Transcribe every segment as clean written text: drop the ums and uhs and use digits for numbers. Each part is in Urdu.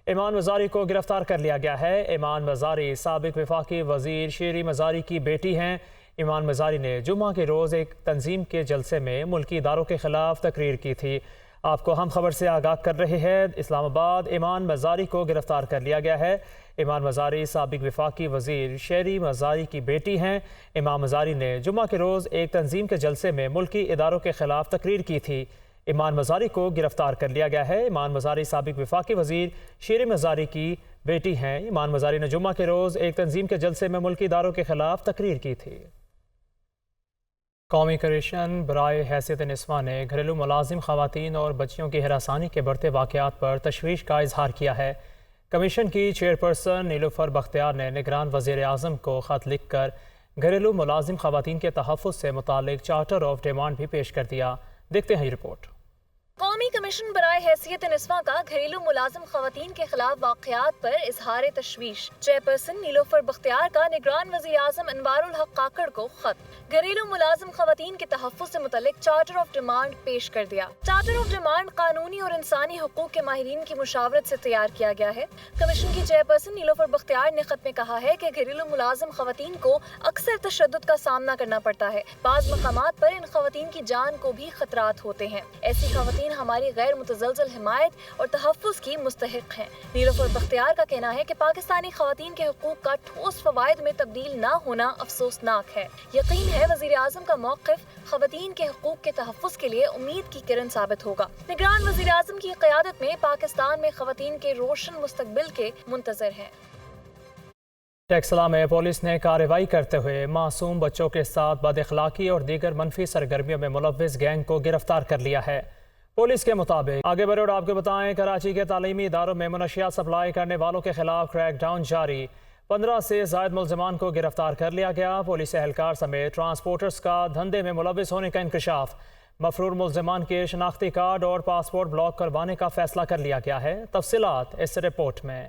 ایمان مزاری کو گرفتار کر لیا گیا ہے۔ ایمان مزاری سابق وفاقی وزیر شیری مزاری کی بیٹی ہیں۔ ایمان مزاری نے جمعہ کے روز ایک تنظیم کے جلسے میں ملکی اداروں کے خلاف تقریر کی تھی۔ آپ کو ہم خبر سے آگاہ کر رہے ہیں، اسلام آباد ایمان مزاری کو گرفتار کر لیا گیا ہے۔ ایمان مزاری سابق وفاقی وزیر شیری مزاری کی بیٹی ہیں۔ ایمان مزاری نے جمعہ کے روز ایک تنظیم کے جلسے میں ملکی اداروں کے خلاف تقریر کی تھی۔ ایمان مزاری کو گرفتار کر لیا گیا ہے۔ ایمان مزاری سابق وفاقی وزیر شیری مزاری کی بیٹی ہیں۔ ایمان مزاری نے جمعہ کے روز ایک تنظیم کے جلسے میں ملکی اداروں کے خلاف تقریر کی تھی۔ قومی کمیشن برائے حیثیت نسواں نے گھریلو ملازم خواتین اور بچیوں کی ہراسانی کے بڑھتے واقعات پر تشویش کا اظہار کیا ہے۔ کمیشن کی چیئرپرسن نیلوفر بختیار نے نگران وزیر اعظم کو خط لکھ کر گھریلو ملازم خواتین کے تحفظ سے متعلق چارٹر آف ڈیمانڈ بھی پیش کر دیا۔ دیکھتے ہیں یہ رپورٹ۔ قومی کمیشن برائے حیثیت نسواں کا گھریلو ملازم خواتین کے خلاف واقعات پر اظہار تشویش۔ چیئرپرسن نیلوفر بختیار کا نگران وزیر اعظم انوار الحق کاکڑ کو خط۔ گھریلو ملازم خواتین کے تحفظ سے متعلق چارٹر آف ڈیمانڈ پیش کر دیا۔ چارٹر آف ڈیمانڈ قانونی اور انسانی حقوق کے ماہرین کی مشاورت سے تیار کیا گیا ہے۔ کمیشن کی چیئرپرسن نیلوفر بختیار نے خط میں کہا ہے کہ گھریلو ملازم خواتین کو اکثر تشدد کا سامنا کرنا پڑتا ہے۔ بعض مقامات پر ان خواتین کی جان کو بھی خطرات ہوتے ہیں۔ ایسی خواتین ہماری غیر متزلزل حمایت اور تحفظ کی مستحق ہیں۔ نیلوفر بختیار کا کہنا ہے کہ پاکستانی خواتین کے حقوق کا ٹھوس فوائد میں تبدیل نہ ہونا افسوسناک ہے۔ یقین ہے وزیر اعظم کا موقف خواتین کے حقوق کے تحفظ کے لیے امید کی کرن ثابت ہوگا۔ نگران وزیر اعظم کی قیادت میں پاکستان میں خواتین کے روشن مستقبل کے منتظر ہیں۔ ٹیکسلا میں پولیس نے کارروائی کرتے ہوئے معصوم بچوں کے ساتھ بد اخلاقی اور دیگر منفی سرگرمیوں میں ملوث گینگ کو گرفتار کر لیا ہے۔ پولیس کے مطابق آگے بڑھے اور آپ کو بتائیں، کراچی کے تعلیمی اداروں میں منشیات سپلائی کرنے والوں کے خلاف کریک ڈاؤن جاری۔ 15 سے زائد ملزمان کو گرفتار کر لیا گیا۔ پولیس اہلکار سمیت ٹرانسپورٹرز کا دھندے میں ملوث ہونے کا انکشاف۔ مفرور ملزمان کے شناختی کارڈ اور پاسپورٹ بلاک کروانے کا فیصلہ کر لیا گیا ہے۔ تفصیلات اس رپورٹ میں۔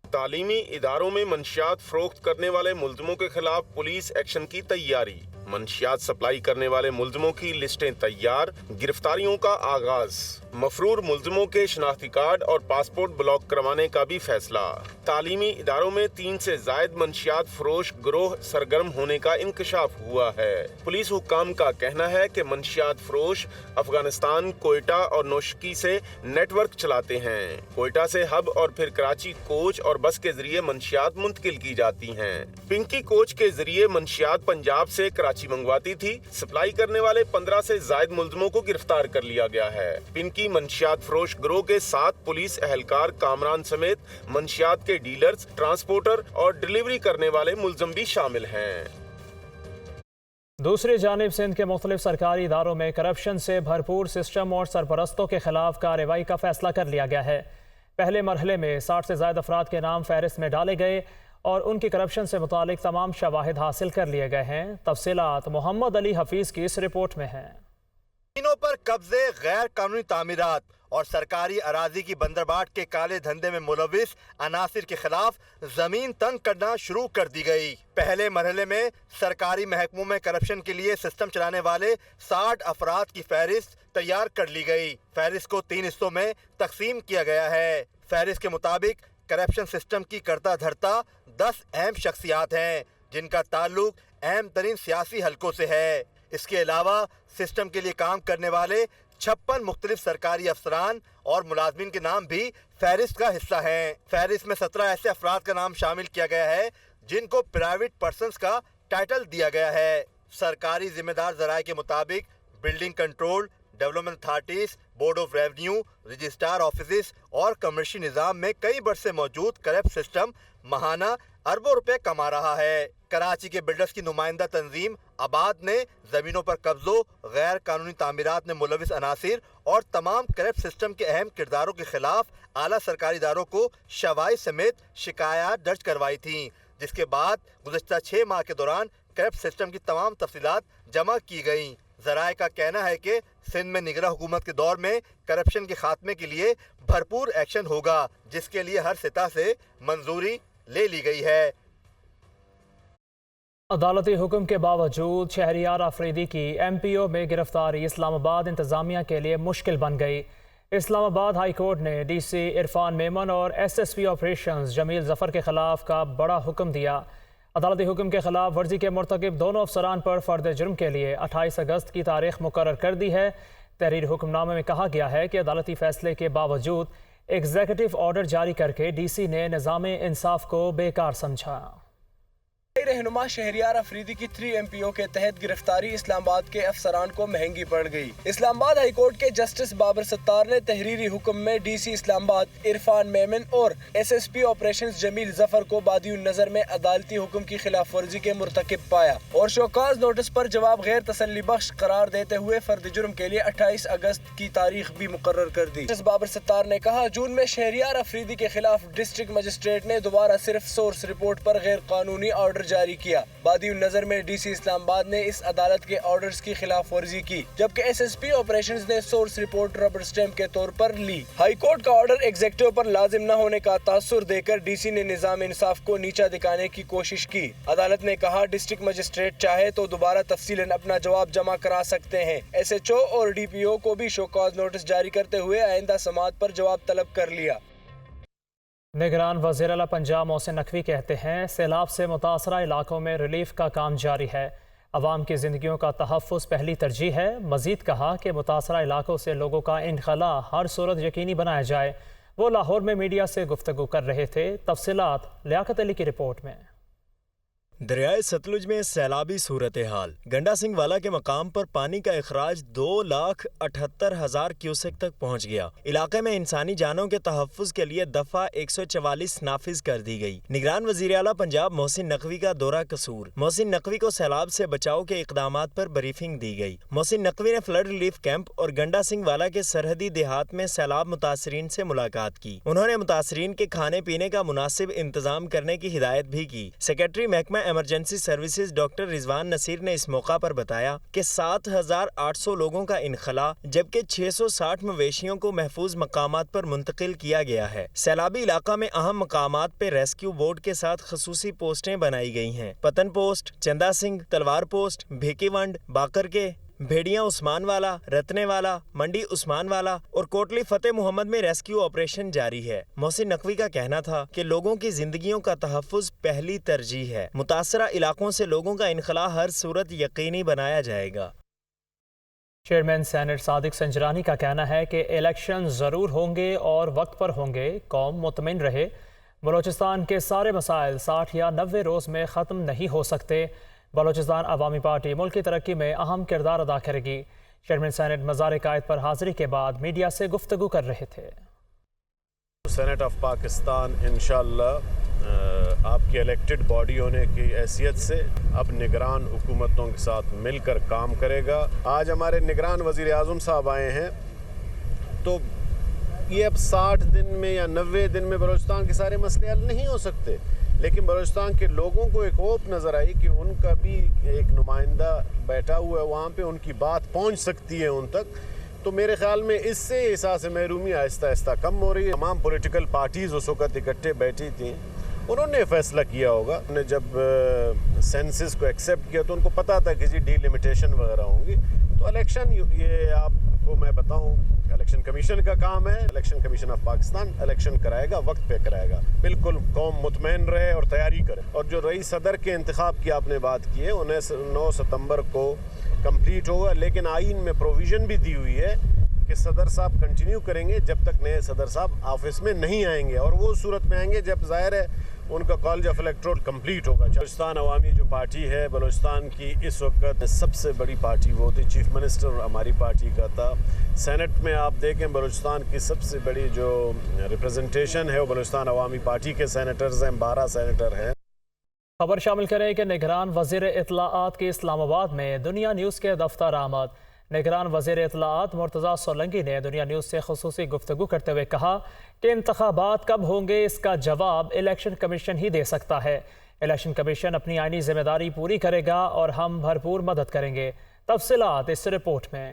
تعلیمی اداروں میں منشیات فروخت کرنے والے ملزموں کے خلاف پولیس ایکشن کی تیاری۔ منشیات سپلائی کرنے والے ملزموں کی لسٹیں تیار، گرفتاریوں کا آغاز۔ مفرور ملزموں کے شناختی کارڈ اور پاسپورٹ بلاک کروانے کا بھی فیصلہ۔ تعلیمی اداروں میں 3 سے زائد منشیات فروش گروہ سرگرم ہونے کا انکشاف ہوا ہے۔ پولیس حکام کا کہنا ہے کہ منشیات فروش افغانستان، کوئٹہ اور نوشکی سے نیٹ ورک چلاتے ہیں۔ کوئٹہ سے ہب اور پھر کراچی کوچ اور بس کے ذریعے منشیات منتقل کی جاتی ہیں۔ پنکی کوچ کے ذریعے منشیات پنجاب سے کراچی منگواتی تھی۔ سپلائی کرنے والے 15 سے زائد ملزموں کو گرفتار کر لیا گیا ہے۔ پنکی منشیات فروش گروہ کے 7 پولیس اہلکار کامران سمیت منشیات کے ڈیلرز، ٹرانسپورٹر اور ڈیلیوری کرنے والے ملزم بھی شامل ہیں۔ دوسری جانب سندھ کے مختلف سرکاری اداروں میں کرپشن سے بھرپور سسٹم اور سرپرستوں کے خلاف کارروائی کا فیصلہ کر لیا گیا ہے۔ پہلے مرحلے میں 60 سے زائد افراد کے نام فہرست میں ڈالے گئے اور ان کی کرپشن سے متعلق تمام شواہد حاصل کر لیے گئے ہیں۔ تفصیلات محمد علی حفیظ کی اس رپورٹ میں ہیں۔ زمینوں پر قبضے، غیر قانونی تعمیرات اور سرکاری اراضی کی بندرباٹ کے کالے دھندے میں ملوث عناصر کے خلاف زمین تنگ کرنا شروع کر دی گئی۔ پہلے مرحلے میں سرکاری محکموں میں کرپشن کے لیے سسٹم چلانے والے 60 افراد کی فہرست تیار کر لی گئی۔ فہرست کو 3 حصوں میں تقسیم کیا گیا ہے۔ فہرست کے مطابق کرپشن سسٹم کی کرتا دھرتا 10 اہم شخصیات ہیں جن کا تعلق اہم ترین سیاسی حلقوں سے ہے۔ اس کے علاوہ سسٹم کے لیے کام کرنے والے 56 مختلف سرکاری افسران اور ملازمین کے نام بھی فہرست کا حصہ ہیں۔ فہرست میں 17 ایسے افراد کا نام شامل کیا گیا ہے جن کو پرائیویٹ پرسنز کا ٹائٹل دیا گیا ہے۔ سرکاری ذمہ دار ذرائع کے مطابق building control, development authorities, board of revenue, registrar offices اور کمرشی نظام میں کئی برسے موجود کرپٹ سسٹم ماہانہ اربوں روپے کما رہا ہے۔ کراچی کے بلڈرز کی نمائندہ تنظیم آباد نے زمینوں پر قبضوں، غیر قانونی تعمیرات میں ملوث عناصر اور تمام کرپٹ سسٹم کے اہم کرداروں کے خلاف اعلیٰ سرکاری اداروں کو شواہد سمیت شکایات درج کروائی تھیں، جس کے بعد گزشتہ 6 ماہ کے دوران کرپٹ سسٹم کی تمام تفصیلات جمع کی گئیں۔ ذرائع کا کہنا ہے کہ سندھ میں نگراں حکومت کے دور میں کرپشن کے خاتمے کے لیے بھرپور ایکشن ہوگا، جس کے لیے ہر سطح سے منظوری لے لی گئی ہے۔ عدالتی حکم کے باوجود شہریار آفریدی کی ایم پی او میں گرفتاری اسلام آباد انتظامیہ کے لیے مشکل بن گئی۔ اسلام آباد ہائی کورٹ نے ڈی سی عرفان میمن اور ایس ایس پی آپریشنز جمیل ظفر کے خلاف کا بڑا حکم دیا۔ عدالتی حکم کے خلاف ورزی کے مرتکب دونوں افسران پر فرد جرم کے لیے 28 اگست کی تاریخ مقرر کر دی ہے۔ تحریر حکم نامے میں کہا گیا ہے کہ عدالتی فیصلے کے باوجود ایگزیکٹو آرڈر جاری کر کے ڈی سی نے نظام انصاف کو بیکار سمجھا۔ رہنما شہریار افریدی کی 3 MPO کے تحت گرفتاری اسلام آباد کے افسران کو مہنگی پڑ گئی۔ اسلام آباد ہائی کورٹ کے جسٹس بابر ستار نے تحریری حکم میں ڈی سی اسلام آباد عرفان میمن اور SSP آپریشنز جمیل ظفر کو بادی النظر میں عدالتی حکم کی خلاف ورزی کے مرتکب پایا اور شوکاز نوٹس پر جواب غیر تسلی بخش قرار دیتے ہوئے فرد جرم کے لیے 28 اگست کی تاریخ بھی مقرر کر دی۔ جسٹس بابر ستار نے کہا جون میں شہریار افریدی کے خلاف ڈسٹرکٹ مجسٹریٹ نے دوبارہ صرف سورس رپورٹ پر غیر قانونی آرڈر جاری کیا۔ بادی النظر میں ڈی سی اسلام آباد نے اس عدالت کے آرڈرز کی خلاف ورزی کی، جبکہ SSP آپریشنز نے سورس رپورٹ ربر سٹیمپ کے طور پر لی۔ ہائی کورٹ کا آرڈر ایگزیکٹو پر لازم نہ ہونے کا تاثر دے کر ڈی سی نے نظام انصاف کو نیچا دکھانے کی کوشش کی۔ عدالت نے کہا ڈسٹرکٹ مجسٹریٹ چاہے تو دوبارہ تفصیلاً اپنا جواب جمع کرا سکتے ہیں۔ SHO اور DPO کو بھی شوکاز نوٹس جاری کرتے ہوئے آئندہ سماعت پر جواب طلب کر لیا۔ نگران وزیر اعلیٰ پنجاب محسن نقوی کہتے ہیں سیلاب سے متاثرہ علاقوں میں ریلیف کا کام جاری ہے، عوام کی زندگیوں کا تحفظ پہلی ترجیح ہے۔ مزید کہا کہ متاثرہ علاقوں سے لوگوں کا انخلاء ہر صورت یقینی بنایا جائے۔ وہ لاہور میں میڈیا سے گفتگو کر رہے تھے۔ تفصیلات لیاقت علی کی رپورٹ میں۔ دریائے ستلج میں سیلابی صورتحال، گنڈا سنگھ والا کے مقام پر پانی کا اخراج 2,78,000 کیوسک تک پہنچ گیا۔ علاقے میں انسانی جانوں کے تحفظ کے لیے دفعہ 144 نافذ کر دی گئی۔ نگران وزیر اعلیٰ پنجاب محسن نقوی کا دورہ قصور، محسن نقوی کو سیلاب سے بچاؤ کے اقدامات پر بریفنگ دی گئی۔ محسن نقوی نے فلڈ ریلیف کیمپ اور گنڈا سنگھ والا کے سرحدی دیہات میں سیلاب متاثرین سے ملاقات کی۔ انہوں نے متاثرین کے کھانے پینے کا مناسب انتظام کرنے کی ہدایت بھی کی۔ سیکرٹری محکمہ ایمرجنسی سروسز ڈاکٹر رضوان نصیر نے اس موقع پر بتایا کہ 7,800 لوگوں کا انخلاء جبکہ 660 مویشیوں کو محفوظ مقامات پر منتقل کیا گیا ہے۔ سیلابی علاقہ میں اہم مقامات پہ ریسکیو بورڈ کے ساتھ خصوصی پوسٹیں بنائی گئی ہیں۔ پتن پوسٹ، چندہ سنگھ، تلوار پوسٹ، بھیکی ونڈ، باقر کے، بھیڑیاں عثمان والا، رتنے والا، منڈی عثمان والا اور کوٹلی فتح محمد میں ریسکیو آپریشن جاری ہے۔ محسن نقوی کا کہنا تھا کہ لوگوں کی زندگیوں کا تحفظ پہلی ترجیح ہے۔ متاثرہ علاقوں سے لوگوں کا انخلاء ہر صورت یقینی بنایا جائے گا۔ چیئرمین سینٹ صادق سنجرانی کا کہنا ہے کہ الیکشن ضرور ہوں گے اور وقت پر ہوں گے، قوم مطمئن رہے۔ بلوچستان کے سارے مسائل 60 یا 90 روز میں ختم نہیں ہو سکتے۔ بلوچستان عوامی پارٹی ملک کی ترقی میں اہم کردار ادا کرے گی۔ چیئرمین سینٹ مزار قائد پر حاضری کے بعد میڈیا سے گفتگو کر رہے تھے۔ سینٹ آف پاکستان انشاءاللہ آپ کی الیکٹڈ باڈی ہونے کی حیثیت سے اب نگران حکومتوں کے ساتھ مل کر کام کرے گا۔ آج ہمارے نگران وزیر اعظم صاحب آئے ہیں تو یہ اب 60 دن میں یا 90 دن میں بلوچستان کے سارے مسئلے حل نہیں ہو سکتے، لیکن بلوچستان کے لوگوں کو ایک ہوپ نظر آئی کہ ان کا بھی ایک نمائندہ بیٹھا ہوا ہے وہاں پہ، ان کی بات پہنچ سکتی ہے ان تک۔ تو میرے خیال میں اس سے احساس محرومی آہستہ آہستہ کم ہو رہی ہے۔ تمام پولیٹیکل پارٹیز اس وقت اکٹھے بیٹھی تھیں، انہوں نے فیصلہ کیا ہوگا۔ انہوں نے جب سینسس کو ایکسیپٹ کیا تو ان کو پتا تھا کہ ڈی لمیٹیشن وغیرہ ہوں گی۔ تو الیکشن یہ آپ کو میں بتاؤں الیکشن کمیشن کا کام ہے، election commission of Pakistan election کرائے گا، وقت پہ کرائے گا۔ بالکل قوم مطمئن رہے اور تیاری کرے۔ اور جو رئیس صدر کے انتخاب کی آپ نے بات کی ہے 9 ستمبر کو کمپلیٹ ہوگا، لیکن آئین میں پروویژن بھی دی ہوئی ہے کہ صدر صاحب کنٹینیو کریں گے جب تک نئے صدر صاحب آفس میں نہیں آئیں گے، اور وہ صورت میں آئیں گے جب ظاہر ہے ان کا کالج آف الیکٹورل کمپلیٹ ہوگا۔ بلوچستان عوامی جو پارٹی ہے بلوچستان کی اس وقت سب سے بڑی پارٹی وہ تھی، چیف منسٹر ہماری پارٹی کا تھا۔ سینٹ میں آپ دیکھیں بلوچستان کی سب سے بڑی جو ریپرزنٹیشن ہے وہ بلوچستان عوامی پارٹی کے سینیٹرز ہیں، 12 سینیٹر ہیں۔ خبر شامل کریں کہ نگران وزیر اطلاعات کے اسلام آباد میں دنیا نیوز کے دفتر آمد۔ نگران وزیر اطلاعات مرتضیٰ سولنگی نے دنیا نیوز سے خصوصی گفتگو کرتے ہوئے کہا کہ انتخابات کب ہوں گے اس کا جواب الیکشن کمیشن ہی دے سکتا ہے۔ الیکشن کمیشن اپنی آئینی ذمہ داری پوری کرے گا اور ہم بھرپور مدد کریں گے۔ تفصیلات اس رپورٹ میں۔